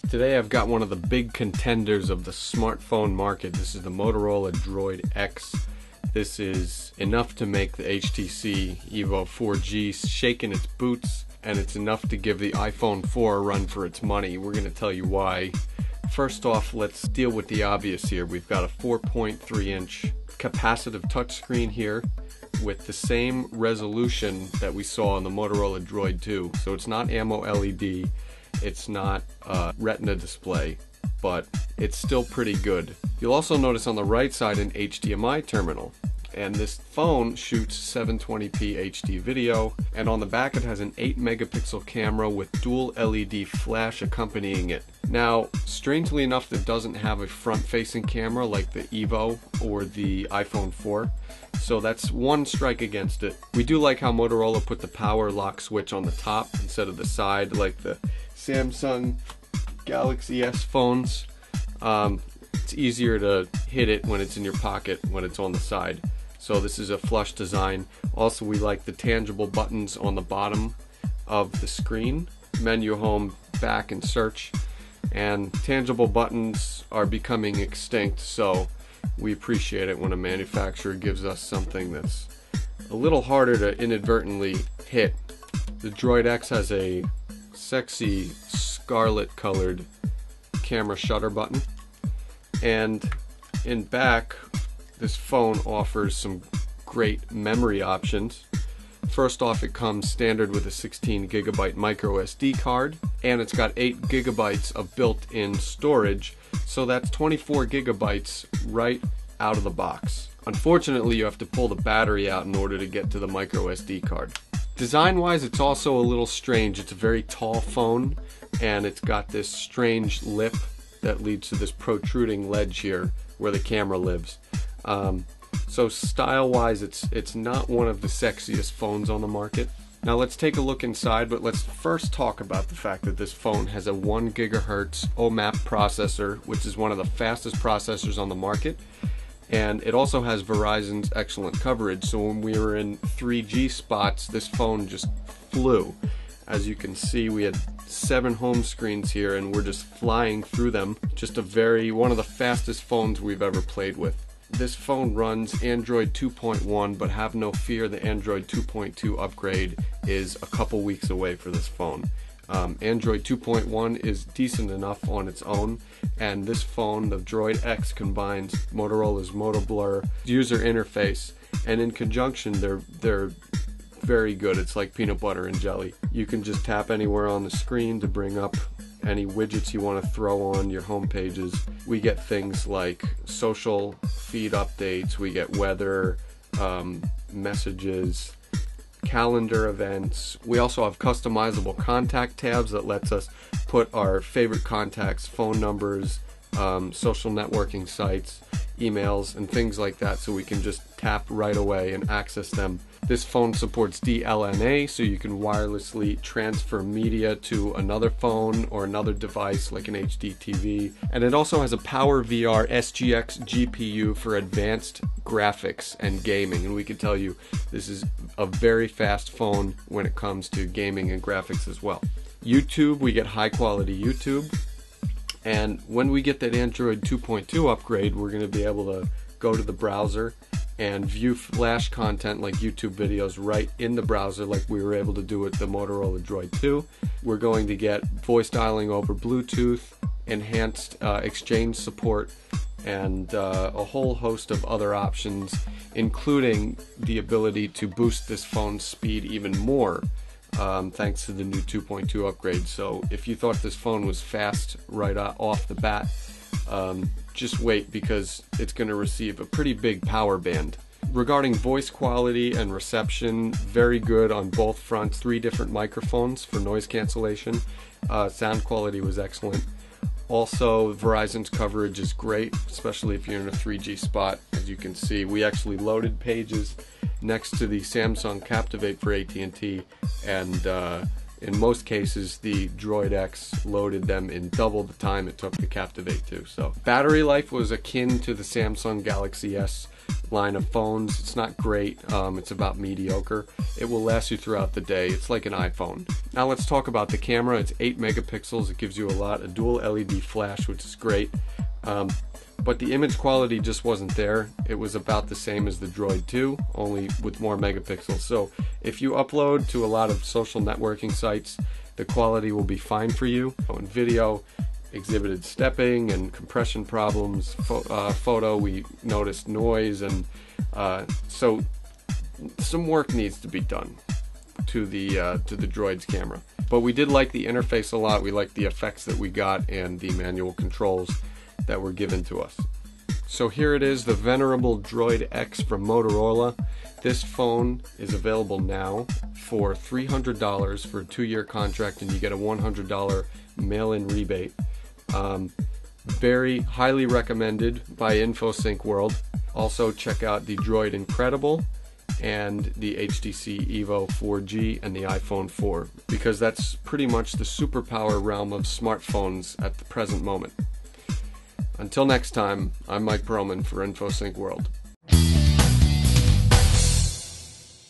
Today I've got one of the big contenders of the smartphone market. This is the Motorola Droid X. This is enough to make the HTC EVO 4G shake in its boots, and it's enough to give the iPhone 4 a run for its money. We're going to tell you why. First off, let's deal with the obvious here. We've got a 4.3-inch capacitive touchscreen here with the same resolution that we saw on the Motorola Droid 2. So it's not AMO LED, it's not Retina display, but it's still pretty good. You'll also notice on the right side an HDMI terminal, and this phone shoots 720p HD video, and on the back it has an 8 megapixel camera with dual LED flash accompanying it. Now, strangely enough, it doesn't have a front-facing camera like the EVO or the iPhone 4, so that's one strike against it. We do like how Motorola put the power lock switch on the top instead of the side like the Samsung Galaxy S phones. It's easier to hit it when it's in your pocket when it's on the side. So this is a flush design. Also, we like the tangible buttons on the bottom of the screen. Menu, home, back, and search. And tangible buttons are becoming extinct, so we appreciate it when a manufacturer gives us something that's a little harder to inadvertently hit. The Droid X has a sexy scarlet colored camera shutter button, and in back this phone offers some great memory options. First off, it comes standard with a 16 gigabyte micro SD card, and it's got 8 gigabytes of built-in storage, so that's 24 gigabytes right out of the box. Unfortunately, you have to pull the battery out in order to get to the micro SD card. Design-wise, it's also a little strange. It's a very tall phone, and it's got this strange lip that leads to this protruding ledge here where the camera lives. So style-wise, it's not one of the sexiest phones on the market. Now let's take a look inside, but let's first talk about the fact that this phone has a 1 gigahertz OMAP processor, which is one of the fastest processors on the market. And it also has Verizon's excellent coverage, so when we were in 3G spots, this phone just flew. As you can see, we had 7 home screens here, and we're just flying through them. Just one of the fastest phones we've ever played with. This phone runs Android 2.1, but have no fear, the Android 2.2 upgrade is a couple weeks away for this phone. Android 2.1 is decent enough on its own, and this phone, the Droid X, combines Motorola's MotoBlur user interface, and in conjunction they're very good. It's like peanut butter and jelly. You can just tap anywhere on the screen to bring up any widgets you want to throw on your home pages. We get things like social feed updates, we get weather, messages, calendar events. We also have customizable contact tabs that lets us put our favorite contacts, phone numbers, social networking sites, emails, and things like that, so we can just tap right away and access them. This phone supports DLNA, so you can wirelessly transfer media to another phone or another device like an HD TV. And it also has a PowerVR SGX GPU for advanced graphics and gaming. And we can tell you this is a very fast phone when it comes to gaming and graphics as well. YouTube, we get high quality YouTube. And when we get that Android 2.2 upgrade, we're going to be able to go to the browser and view flash content like YouTube videos right in the browser like we were able to do with the Motorola Droid 2. We're going to get voice dialing over Bluetooth, enhanced exchange support, and a whole host of other options, including the ability to boost this phone's speed even more thanks to the new 2.2 upgrade. So if you thought this phone was fast right off the bat, just wait, because it's going to receive a pretty big power band. Regarding voice quality and reception, very good on both fronts. 3 different microphones for noise cancellation. Sound quality was excellent. Also, Verizon's coverage is great, especially if you're in a 3G spot. As you can see, we actually loaded pages next to the Samsung Captivate for AT&T, and in most cases the Droid X loaded them in double the time it took the Captivate to. So battery life was akin to the Samsung Galaxy S line of phones. It's not great. It's about mediocre. It will last you throughout the day. It's like an iPhone. Now let's talk about the camera. It's 8 megapixels. It gives you a dual LED flash, which is great. But the image quality just wasn't there. It was about the same as the Droid 2, only with more megapixels. So if you upload to a lot of social networking sites, the quality will be fine for you. In video, exhibited stepping and compression problems. Photo, we noticed noise, and so some work needs to be done to the Droid's camera. But we did like the interface a lot. We liked the effects that we got and the manual controls that were given to us. So here it is, the venerable Droid X from Motorola. This phone is available now for $300 for a 2-year contract, and you get a $100 mail-in rebate. Very highly recommended by InfoSync World. Also check out the Droid Incredible and the HTC EVO 4G and the iPhone 4, because that's pretty much the superpower realm of smartphones at the present moment. Until next time, I'm Mike Perlman for InfoSync World.